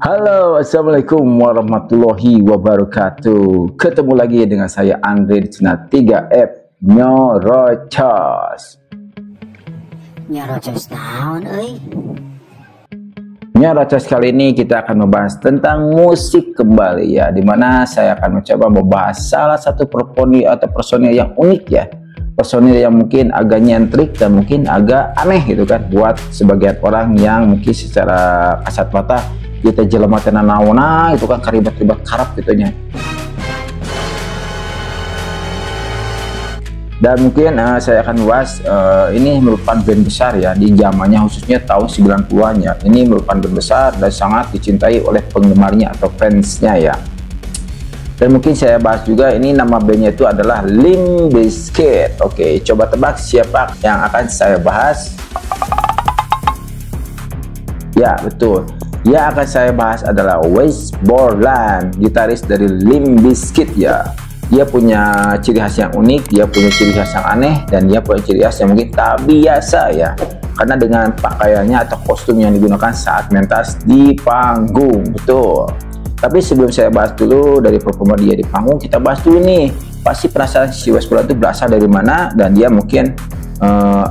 Halo, assalamualaikum warahmatullahi wabarakatuh. Ketemu lagi dengan saya Andre di channel 3F Nyorocos. Nyorocos naon euy? Nyorocos kali ini kita akan membahas tentang musik kembali ya, dimana saya akan mencoba membahas salah satu personil atau personil yang unik ya, personil yang mungkin agak nyentrik dan mungkin agak aneh gitu kan, buat sebagian orang yang mungkin secara kasat mata kita jelema tenan naona itu kan karibat-ribat karap gitunya. Dan mungkin saya akan bahas ini merupakan band besar ya di zamannya, khususnya tahun 90-an ya. Ini merupakan band besar dan sangat dicintai oleh penggemarnya atau fansnya ya. Dan mungkin saya bahas juga ini nama bandnya itu adalah Limp Bizkit. Oke, coba tebak siapa yang akan saya bahas? Ya, betul. Yang akan saya bahas adalah Wes Borland, gitaris dari Limp Bizkit ya. Dia punya ciri khas yang unik, dia punya ciri khas yang aneh, dan dia punya ciri khas yang mungkin tak biasa ya. Karena dengan pakaiannya atau kostum yang digunakan saat mentas di panggung, betul. Tapi sebelum saya bahas dulu dari performa dia di panggung, kita bahas dulu nih, pasti perasaan si Wes Borland itu berasal dari mana, dan dia mungkin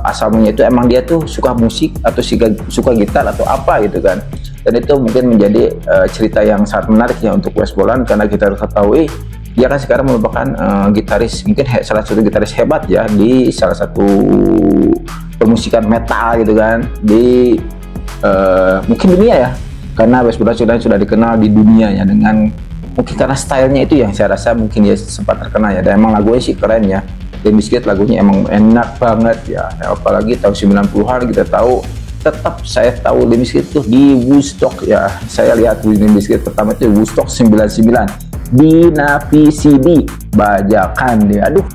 asalnya itu emang dia tuh suka musik atau suka gitar atau apa gitu kan. Dan itu mungkin menjadi cerita yang sangat menarik ya untuk Wes Borland, karena kita harus ketahui dia kan sekarang merupakan gitaris, mungkin salah satu gitaris hebat ya di salah satu permusikan metal gitu kan di mungkin dunia ya, karena Wes Borland sudah dikenal di dunia ya dengan mungkin karena stylenya itu yang saya rasa mungkin dia sempat terkenal ya. Dan emang lagunya sih keren ya, Limp Bizkit lagunya emang enak banget ya, apalagi tahun 90-an kita tahu. Tetap saya tahu Limp Bizkit itu di Woodstock ya. Saya lihat Limp Bizkit pertama itu Woodstock 99 di Navi CD bajakan dia. Aduh.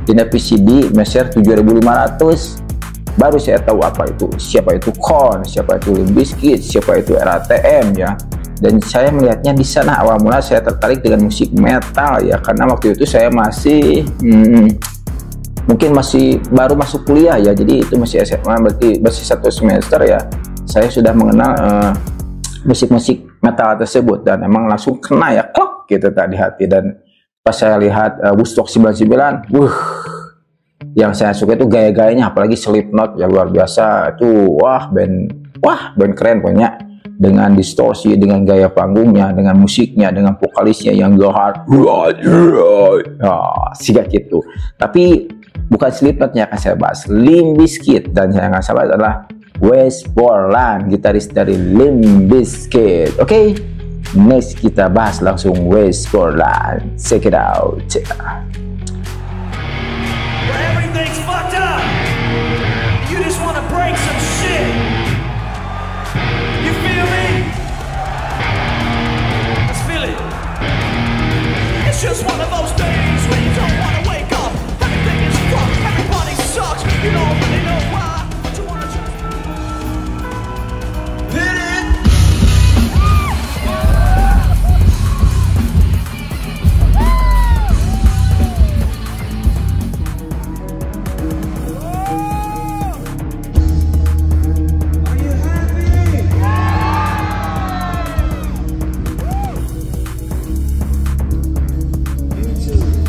Di Navi CD meser 7.500. Baru saya tahu apa itu, siapa itu Korn, siapa itu Limp Bizkit, siapa itu RATM ya. Dan saya melihatnya di sana awal mula saya tertarik dengan musik metal ya, karena waktu itu saya masih mungkin masih baru masuk kuliah ya, jadi itu masih SMA, berarti masih 1 semester ya. Saya sudah mengenal musik-musik metal tersebut dan emang langsung kena ya, klok gitu tak di hati. Dan pas saya lihat Woodstock 99, yang saya suka itu gaya-gayanya, apalagi Slipknot ya, luar biasa itu. Band keren punya, dengan distorsi, dengan gaya panggungnya, dengan musiknya, dengan vokalisnya yang gahar, sikat gitu. Tapi bukan Slipknot yang akan saya bahas, Limp Bizkit, dan yang akan saya bahas adalah Wes Borland, gitaris dari Limp Bizkit. Oke, next kita bahas langsung Wes Borland. Check it out. Everything's fucked up. You just want to break some shit. You feel me? Let's feel it. It's just one of those days when you don't want to wake up. Everything is fucked. Everybody sucks. You don't really know why, but you want to just hit it. Too.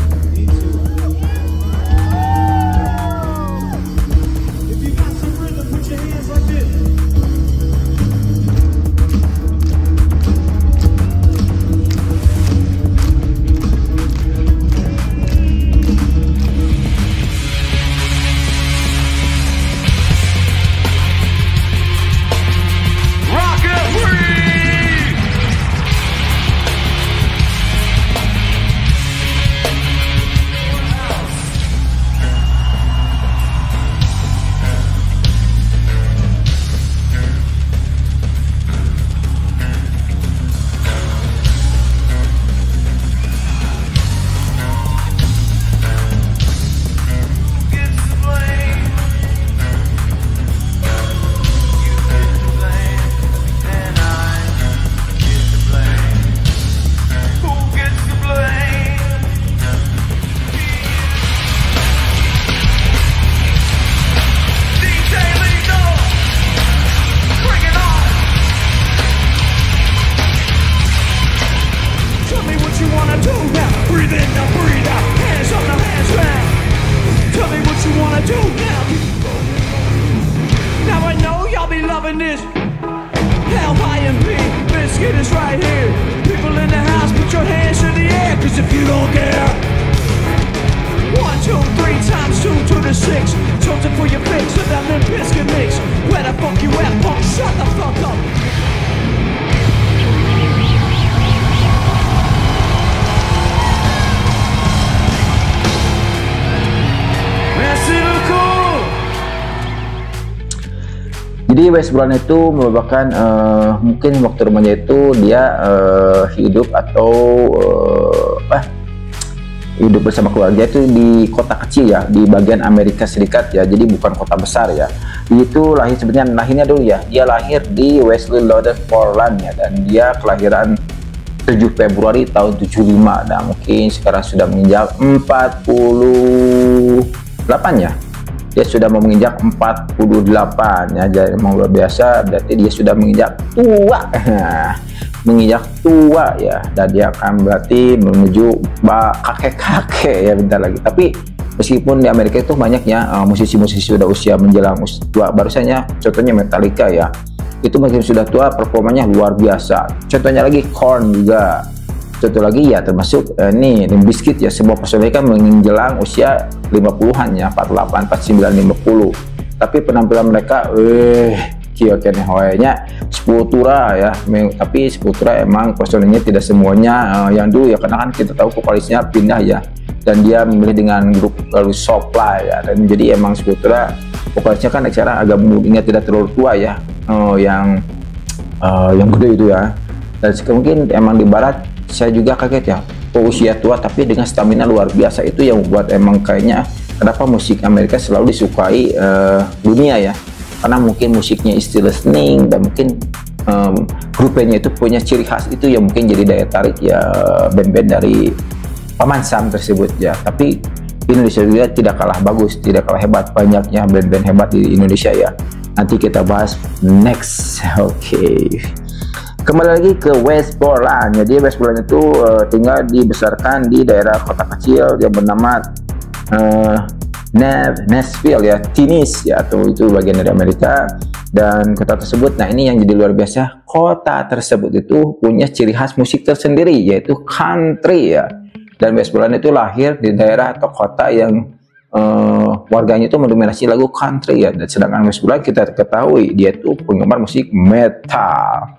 six. Tilted for your fix with that Limp Bizkit mix. Where the fuck you at, punk? Shut the fuck up. Merci beaucoup. Jadi Wes Borland itu merupakan mungkin waktu remaja itu dia hidup atau hidup bersama keluarga itu di kota kecil ya, di bagian Amerika Serikat ya, jadi bukan kota besar ya. Itu lahir sebenarnya lahirnya dulu ya, dia lahir di Wesley Lodden, Portland ya, dan dia kelahiran 7 Februari tahun 75 dan mungkin sekarang sudah menginjak 48 ya. Dia sudah mau menginjak 48 ya, jadi memang luar biasa, berarti dia sudah menginjak tua. Menginjak tua ya, dan dia akan berarti menuju kakek-kakek ya bentar lagi. Tapi meskipun di Amerika itu banyaknya musisi-musisi sudah usia menjelang tua, barusannya contohnya Metallica ya, itu mungkin sudah tua, performanya luar biasa. Contohnya lagi Korn juga, contoh lagi ya termasuk nih Limp Bizkit ya, sebuah personil kan menjelang usia 50-an ya, 48, 49, 50. Tapi penampilan mereka kio kene hoenya Sepultura ya, tapi Sepultura emang personilnya tidak semuanya yang dulu ya, karena kan kita tahu vokalisnya pindah ya, dan dia memilih dengan grup lalu Supply ya, dan jadi emang Sepultura vokalisnya kan sekarang agak mudanya tidak terlalu tua ya, yang gede itu ya. Dan mungkin emang di barat saya juga kaget ya, usia tua tapi dengan stamina luar biasa, itu yang membuat emang kayaknya kenapa musik Amerika selalu disukai dunia ya, karena mungkin musiknya still listening, dan mungkin grupnya itu punya ciri khas itu yang mungkin jadi daya tarik ya band-band dari Paman Sam tersebut ya. Tapi Indonesia juga tidak kalah bagus, tidak kalah hebat, banyaknya band-band hebat di Indonesia ya, nanti kita bahas next. Oke. Kembali lagi ke Wes Borland. Jadi Wes Borland itu tinggal dibesarkan di daerah kota kecil yang bernama Nashville ya, Tennessee ya, atau itu bagian dari Amerika. Dan kota tersebut, nah ini yang jadi luar biasa, kota tersebut itu punya ciri khas musik tersendiri yaitu country ya. Dan Wes Borland itu lahir di daerah atau kota yang warganya itu mendominasi lagu country ya. Dan sedangkan Wes Borland kita ketahui dia itu penggemar musik metal.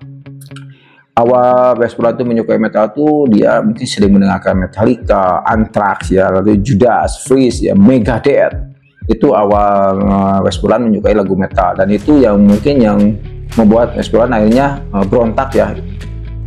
Awal Wes Borland itu menyukai metal tuh dia mungkin sering mendengarkan Metallica, Anthrax ya, lalu Judas Priest ya, Megadeth. Itu awal Wes Borland menyukai lagu metal, dan itu yang mungkin yang membuat Wes Borland akhirnya berontak ya.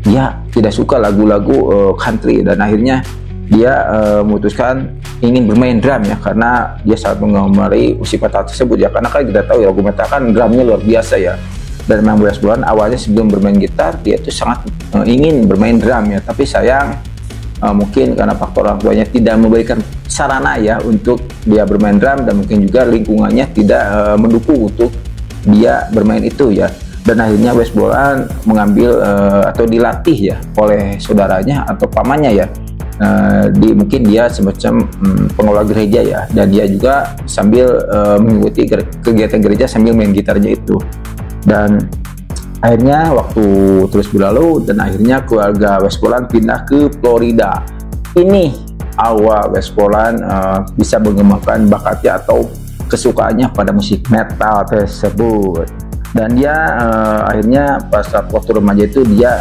Dia tidak suka lagu-lagu country, dan akhirnya dia memutuskan ingin bermain drum ya, karena dia sangat menggemari musik metal tersebut ya, karena kan kita tahu ya lagu metal kan drumnya luar biasa ya. Dan memang Wes Borland awalnya sebelum bermain gitar dia itu sangat ingin bermain drum ya, tapi sayang mungkin karena faktor orang tuanya tidak memberikan sarana ya untuk dia bermain drum, dan mungkin juga lingkungannya tidak mendukung untuk dia bermain itu ya. Dan akhirnya Wes Borland mengambil atau dilatih ya oleh saudaranya atau pamannya ya, mungkin dia semacam pengelola gereja ya, dan dia juga sambil mengikuti kegiatan gereja sambil main gitarnya itu. Dan akhirnya waktu terus berlalu, dan akhirnya keluarga Wes Borland pindah ke Florida. Ini awal Wes Borland bisa mengembangkan bakatnya atau kesukaannya pada musik metal tersebut. Dan dia akhirnya pas waktu remaja itu dia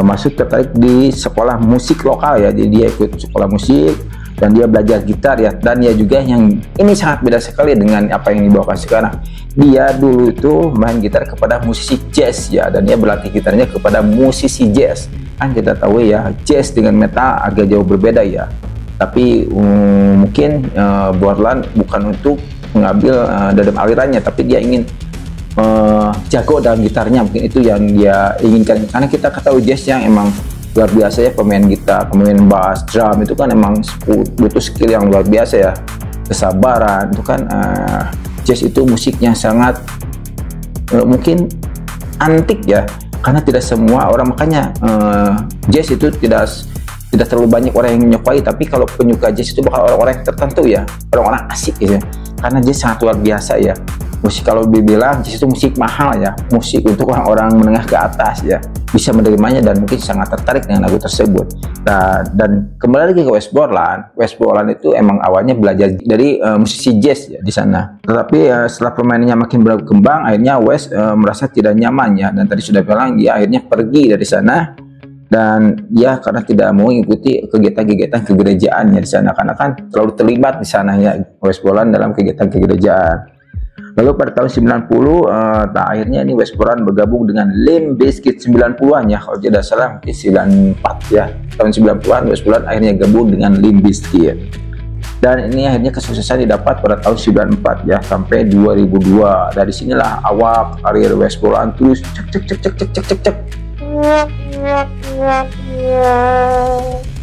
masuk tertarik di sekolah musik lokal ya, jadi dia ikut sekolah musik dan dia belajar gitar ya. Dan dia juga yang ini sangat beda sekali dengan apa yang dibawakan sekarang. Dia dulu itu main gitar kepada musisi jazz ya, dan dia berlatih gitarnya kepada musisi jazz. Kan kita tahu ya, jazz dengan metal agak jauh berbeda ya. Tapi mungkin Borland bukan untuk mengambil dalam alirannya, tapi dia ingin jago dalam gitarnya, mungkin itu yang dia inginkan. Karena kita ketahui jazz yang emang luar biasa ya, pemain gitar, pemain bass, drum itu kan emang butuh skill yang luar biasa ya, kesabaran itu kan. Jazz itu musiknya sangat mungkin antik ya, karena tidak semua orang, makanya jazz itu tidak terlalu banyak orang yang menyukai, tapi kalau penyuka jazz itu bakal orang-orang tertentu ya, orang-orang asik gitu ya, karena jazz sangat luar biasa ya. musik kalau dibilang itu musik mahal ya, musik untuk orang-orang menengah ke atas ya, bisa menerimanya dan mungkin sangat tertarik dengan lagu tersebut. Dan kembali lagi ke Wes Borland. Wes Borland itu emang awalnya belajar dari musisi jazz ya di sana. Tetapi setelah permainannya makin berkembang, akhirnya Wes merasa tidak nyaman ya, dan tadi sudah bilang dia akhirnya pergi dari sana. Dan dia karena tidak mau mengikuti kegiatan-kegiatan kegerejaannya di sana, karena kan terlalu terlibat di sana ya Wes Borland dalam kegiatan kegerejaan. Lalu pada tahun 90 akhirnya ini Wes Borland bergabung dengan Limp Bizkit 90-an ya, kalau tidak salah mungkin 94 ya, tahun 90-an Wes Borland akhirnya gabung dengan Limp Bizkit. Dan ini akhirnya kesuksesan didapat pada tahun 94 ya, sampai 2002. Dari sinilah awal karir Wes Borland terus cek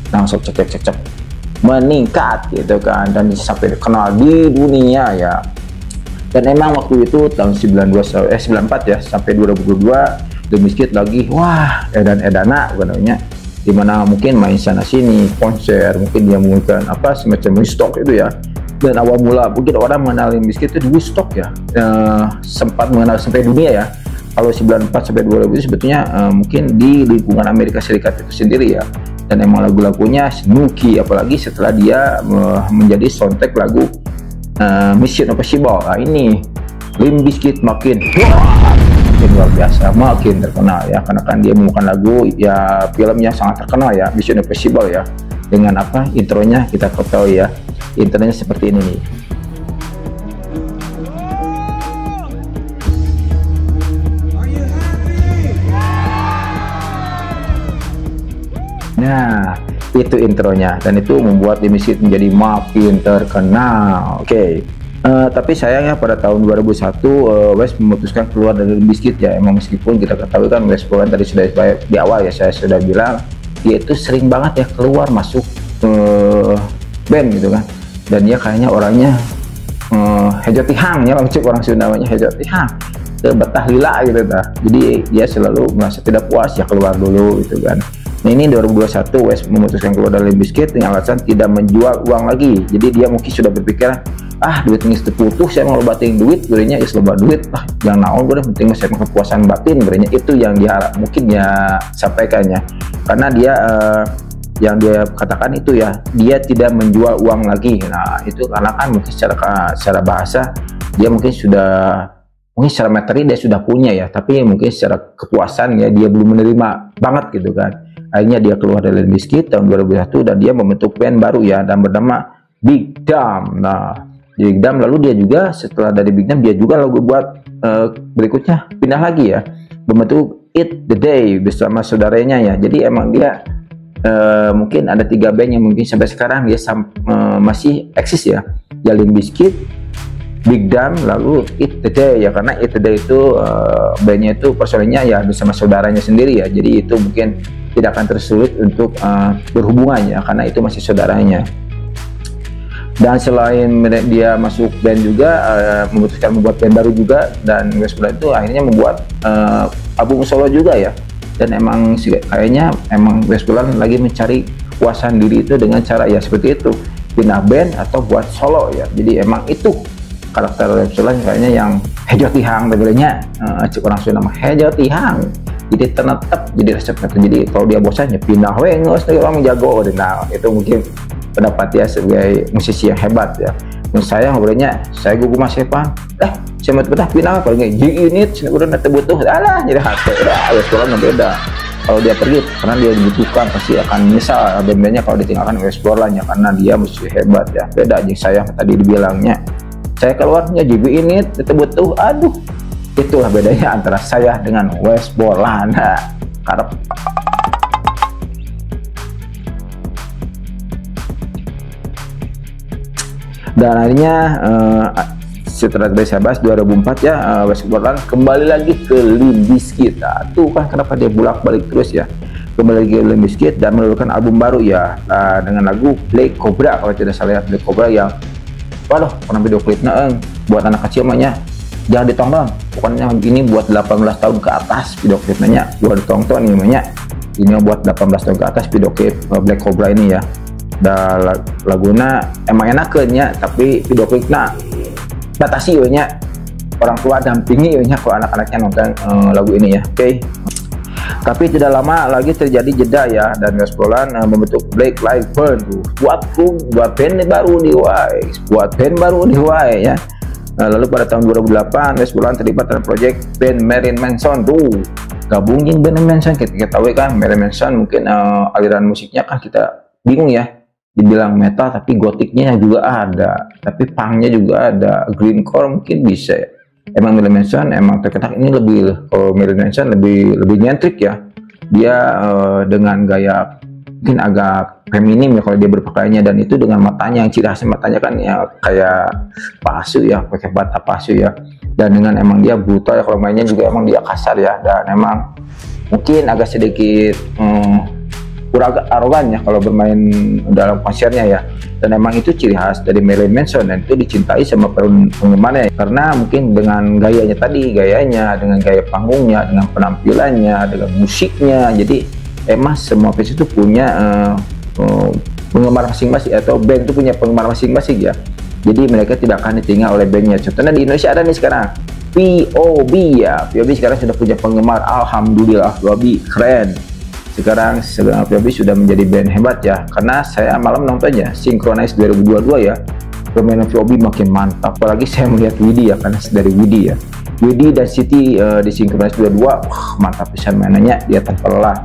langsung cek meningkat gitu kan, dan sampai dikenal di dunia ya. Dan emang waktu itu tahun 94 ya sampai 2022 Limp Bizkit lagi wah edan-edana namanya, dimana mungkin main sana sini konser, mungkin dia menggunakan apa semacam Woodstock itu ya. Dan awal mula mungkin orang mengenal Limp Bizkit itu di Woodstock ya, sempat mengenal sampai dunia ya. Kalau 94 sampai 2000 itu sebetulnya mungkin di lingkungan Amerika Serikat itu sendiri ya. Dan emang lagu-lagunya Snooki, apalagi setelah dia menjadi soundtrack lagu Mission Impossible. Nah, ini Limp Bizkit makin luar biasa, makin terkenal ya, karena kan dia membawakan lagu ya, filmnya sangat terkenal ya, Mission Impossible ya. Dengan apa intronya kita ketahui ya, intronya seperti ini nih. Nah, itu intronya, dan itu membuat Limp Bizkit menjadi makin terkenal. Oke. Tapi sayangnya pada tahun 2001 Wes memutuskan keluar dari Limp Bizkit ya. Emang meskipun kita ketahui kan Wes Borland tadi sudah di awal ya saya sudah bilang dia itu sering banget ya keluar masuk band gitu kan. Dan dia kayaknya orangnya hejotihang ya, maksud orang Sunda namanya hejotihang, betah lila gitu dah. Jadi dia selalu merasa tidak puas ya keluar dulu gitu kan. Nah ini 2021 Wes memutuskan keluar dari Limp Bizkit dengan alasan tidak menjual uang lagi. Jadi dia mungkin sudah berpikir, duit ini terputus, saya mau batin duit, berenya is loba duit, jangan naon gue penting saya kepuasan batin, berenya itu yang diharap mungkin ya sampaikannya. Karena dia yang dia katakan itu ya, dia tidak menjual uang lagi. Nah itu karena kan mungkin secara bahasa dia mungkin secara materi dia sudah punya ya, tapi mungkin secara kepuasan ya dia belum menerima banget gitu kan. Akhirnya dia keluar dari Limp Bizkit tahun 2001 dan dia membentuk band baru ya, dan bernama Big Damn. Nah Big Damn lalu dia juga setelah dari Big Damn dia juga lagu buat berikutnya pindah lagi ya, membentuk It The Day bersama saudaranya ya. Jadi emang dia mungkin ada 3 band yang mungkin sampai sekarang dia masih eksis ya, Limp Bizkit, Big Damn, lalu It The Day ya, karena It The Day itu bandnya itu personilnya ya bersama saudaranya sendiri ya, jadi itu mungkin tidak akan tersulit untuk berhubungan ya, karena itu masih saudaranya. Dan selain dia masuk band juga memutuskan membuat band baru juga, dan Wes Borland itu akhirnya membuat album solo juga ya. Dan emang kayaknya emang Wes Borland lagi mencari kepuasan diri itu dengan cara ya seperti itu, pindah band atau buat solo ya. Jadi emang itu karakter Wes Borland kayaknya yang hejotihang sebelumnya, orang Sunda nama hejotihang, jadi tenetep, jadi resep. Jadi kalau dia bosannya pindah ngeus orang jago. Nah itu mungkin pendapat dia sebagai musisi yang hebat ya. Menurut saya ngobrolnya saya gugu Mas Evan, saya mau betah pindah kalau nggak G-Unit udah nanti butuh jadi hati Wes Borland beda. Kalau dia pergi karena dia dibutuhkan pasti akan menyesal band-bandnya kalau ditinggalkan Wes Borland ya, karena dia musisi hebat ya. Beda aja saya tadi dibilangnya saya keluarnya JB ini itu butuh, itulah bedanya antara saya dengan Wes Borland. Karena dan akhirnya setelah dari saya bahas 2004 ya, Wes Borland kembali lagi ke Limp Bizkit. Tuh kan kenapa dia bolak-balik terus ya, kembali lagi ke Limp Bizkit dan mengeluarkan album baru ya, dengan lagu Black Cobra kalau tidak salah ya, Black Cobra yang waduh, pernah video klipnya buat anak kecil namanya jangan ditonton, pokoknya ini buat 18 tahun ke atas video klipnya, buat ditonton namanya. Ini buat 18 tahun ke atas video klip Black Cobra ini ya. Dan lagunya emang enak ya, tapi video klipnya batasi nya orang tua dampingi ya kalau anak-anaknya nonton lagu ini ya. Oke. Tapi tidak lama lagi terjadi jeda ya, dan West Borland membentuk Black Light Burn tuh. Buat band baru di Hawaii ya. Lalu pada tahun 2008 West Borland terlibat dalam proyek band Marilyn Manson tuh. Gabungin band Manson, kita tahu kan Marilyn Manson mungkin aliran musiknya kan kita bingung ya. Dibilang metal tapi gotiknya juga ada, tapi punknya juga ada, greencore mungkin bisa ya. Emang Marilyn Manson emang terkenal ini lebih, kalau Marilyn Manson lebih nyentrik ya. Dia dengan gaya mungkin agak feminim ya kalau dia berpakaiannya, dan itu dengan matanya yang ciri khasnya matanya kan ya kayak palsu ya, pakai bata palsu ya. Dan dengan emang dia brutal ya, kalau mainnya juga emang dia kasar ya, dan emang mungkin agak sedikit kurang arogan ya kalau bermain dalam konsernya ya. Dan emang itu ciri khas dari Marilyn Manson, dan itu dicintai sama penggemarnya karena mungkin dengan gayanya tadi, dengan gaya panggungnya, dengan penampilannya, dengan musiknya. Jadi emang semua fans itu punya penggemar masing-masing, atau band itu punya penggemar masing-masing ya. Jadi mereka tidak akan ditinggal oleh bandnya. Contohnya di Indonesia ada nih sekarang POB ya. POB sekarang sudah punya penggemar, alhamdulillah. POB keren. Sekarang POB sudah menjadi band hebat ya, karena saya malam nontonnya Synchronize 2022 ya. Permainan POB makin mantap, apalagi saya melihat Widi ya, karena dari Widi ya, Widi dan Siti di Synchronize 22 mantap bisa mainannya, dia tanpa lelah.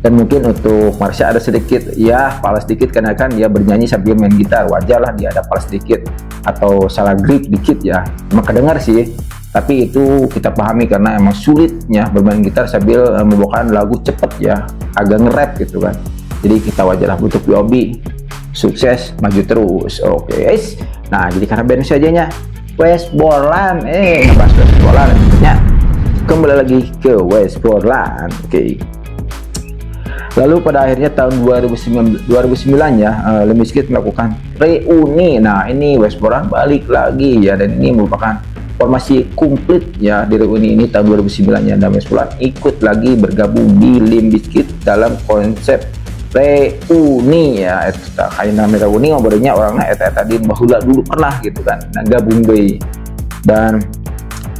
Dan mungkin untuk Marsha ada sedikit ya pala sedikit, karena kan dia bernyanyi sambil main gitar, wajar lah dia ada pala sedikit atau salah grip dikit ya, emang kedengar sih. Tapi itu kita pahami karena emang sulitnya bermain gitar sambil membawakan lagu cepet ya, agak nge-rap gitu kan. Jadi kita wajarlah butuh POB sukses maju terus. Oke guys. Nah, jadi karena band sajanya West Borland, ngebahas West Borland ya. Kembali lagi ke West Borland. Oke. Lalu pada akhirnya tahun 2009 ya, Limp Bizkit melakukan reuni. Nah, ini West Borland balik lagi ya, dan ini merupakan formasi komplit ya di reuni ini tahun 2009 ya. Dan West Borland ikut lagi bergabung di Limp Bizkit dalam konsep reuni ya. Eta kayak nama reuni ngobrolnya orangnya eta tadi bahula dulu pernah gitu kan, nah gabung deui. Dan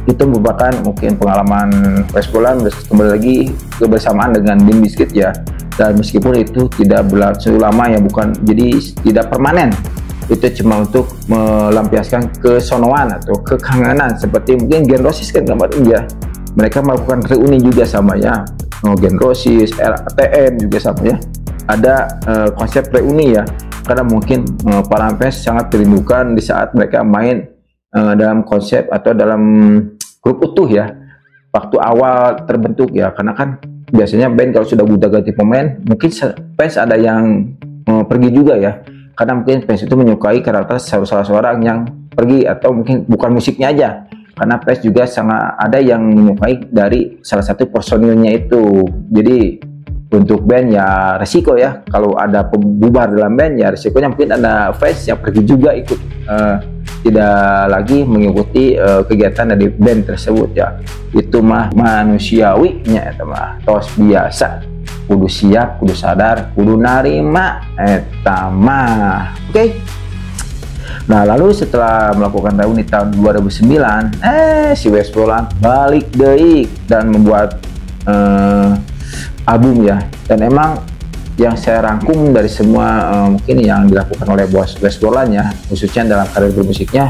itu merupakan mungkin pengalaman West Borland kembali lagi kebersamaan dengan Limp Bizkit ya. Dan meskipun itu tidak berlangsung lama ya, bukan, jadi tidak permanen, itu cuma untuk melampiaskan kesonoan atau kekangenan, seperti mungkin Gen Roses kan kemarin ya, mereka melakukan reuni juga sama ya. Gen Roses, RATM juga sama ya, ada konsep reuni ya, karena mungkin para fans sangat merindukan di saat mereka main dalam konsep atau dalam grup utuh ya, waktu awal terbentuk ya. Karena kan biasanya band kalau sudah ganti pemain, mungkin fans ada yang pergi juga ya, karena mungkin fans itu menyukai karakter salah seorang yang pergi, atau mungkin bukan musiknya aja, karena fans juga sangat ada yang menyukai dari salah satu personilnya itu. Jadi untuk band ya resiko ya, kalau ada pembubar dalam band ya resikonya mungkin ada fans yang pergi juga ikut tidak lagi mengikuti kegiatan dari band tersebut ya. Itu mah manusiawinya eta mah tos biasa, kudu siap, kudu sadar, kudu narima eta mah. Oke. Nah, lalu setelah melakukan reuni tahun 2009 si West Borland balik deui dan membuat album ya. Dan emang yang saya rangkum dari semua mungkin yang dilakukan oleh West Borland ya, khususnya dalam karir bermusiknya,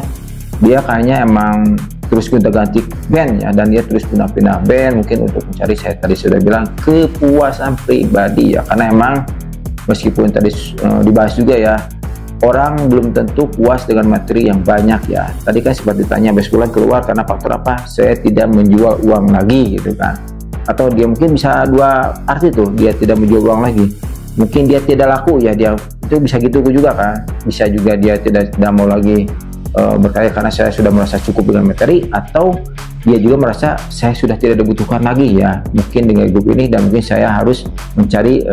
dia kayaknya emang terus gonta-ganti band ya, dan dia terus pindah-pindah band mungkin untuk mencari, saya tadi sudah bilang, kepuasan pribadi ya. Karena emang meskipun tadi dibahas juga ya, orang belum tentu puas dengan materi yang banyak ya. Tadi kan sempat ditanya West Borland keluar karena faktor apa, saya tidak menjual uang lagi gitu kan, atau dia mungkin bisa dua arti tuh, dia tidak menjual uang lagi, mungkin dia tidak laku ya, dia itu bisa gitu juga kan, bisa juga dia tidak mau lagi berkarya karena saya sudah merasa cukup dengan materi, atau dia juga merasa saya sudah tidak dibutuhkan lagi ya mungkin dengan grup ini, dan mungkin saya harus mencari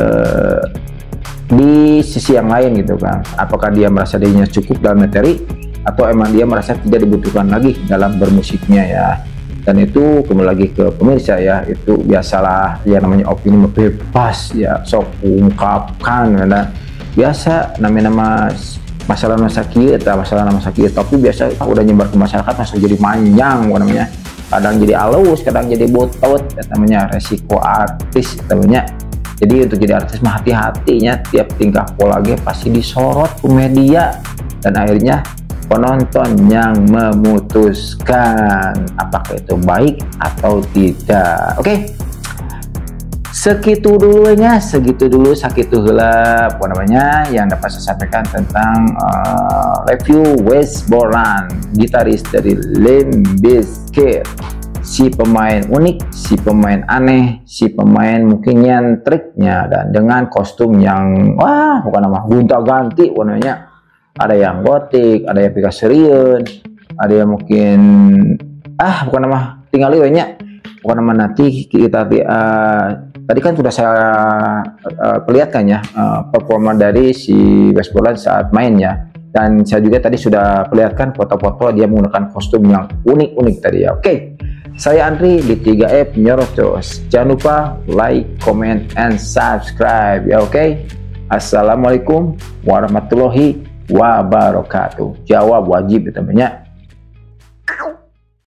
di sisi yang lain gitu kan. Apakah dia merasa dirinya cukup dalam materi, atau emang dia merasa tidak dibutuhkan lagi dalam bermusiknya ya. Dan itu kembali lagi ke pemirsa ya, itu biasalah yang namanya opini bebas ya, sok ungkapkan karena biasa nama masalah sakit tapi biasa udah nyebar ke masyarakat masa jadi panjang namanya, kadang jadi halus, kadang jadi botot namanya, resiko artis namanya. Jadi untuk jadi artis mah hati-hatinya, tiap tingkah pola ge pasti disorot ke media dan akhirnya penonton yang memutuskan apakah itu baik atau tidak. Oke. Segitu dulu sakitu heula apa namanya yang dapat saya sampaikan tentang review Wes Borland, gitaris dari Limp Bizkit. Si pemain unik, si pemain aneh, si pemain mungkin nyentriknya dan dengan kostum yang bukan nama gonta-ganti warnanya. Ada yang gotik, ada yang pikaserian, ada yang mungkin bukan nama tinggal liwenya, bukan nama nanti kita tadi kan sudah saya perlihatkan ya performa dari si Wes Borland saat mainnya, dan saya juga tadi sudah perlihatkan foto-foto dia menggunakan kostum yang unik-unik tadi ya. Oke, saya Andri di 3F Nyerocos. Jangan lupa like, comment, and subscribe ya. Oke. Assalamualaikum warahmatullahi wabarakatuh. Jawab wajib ya temannya.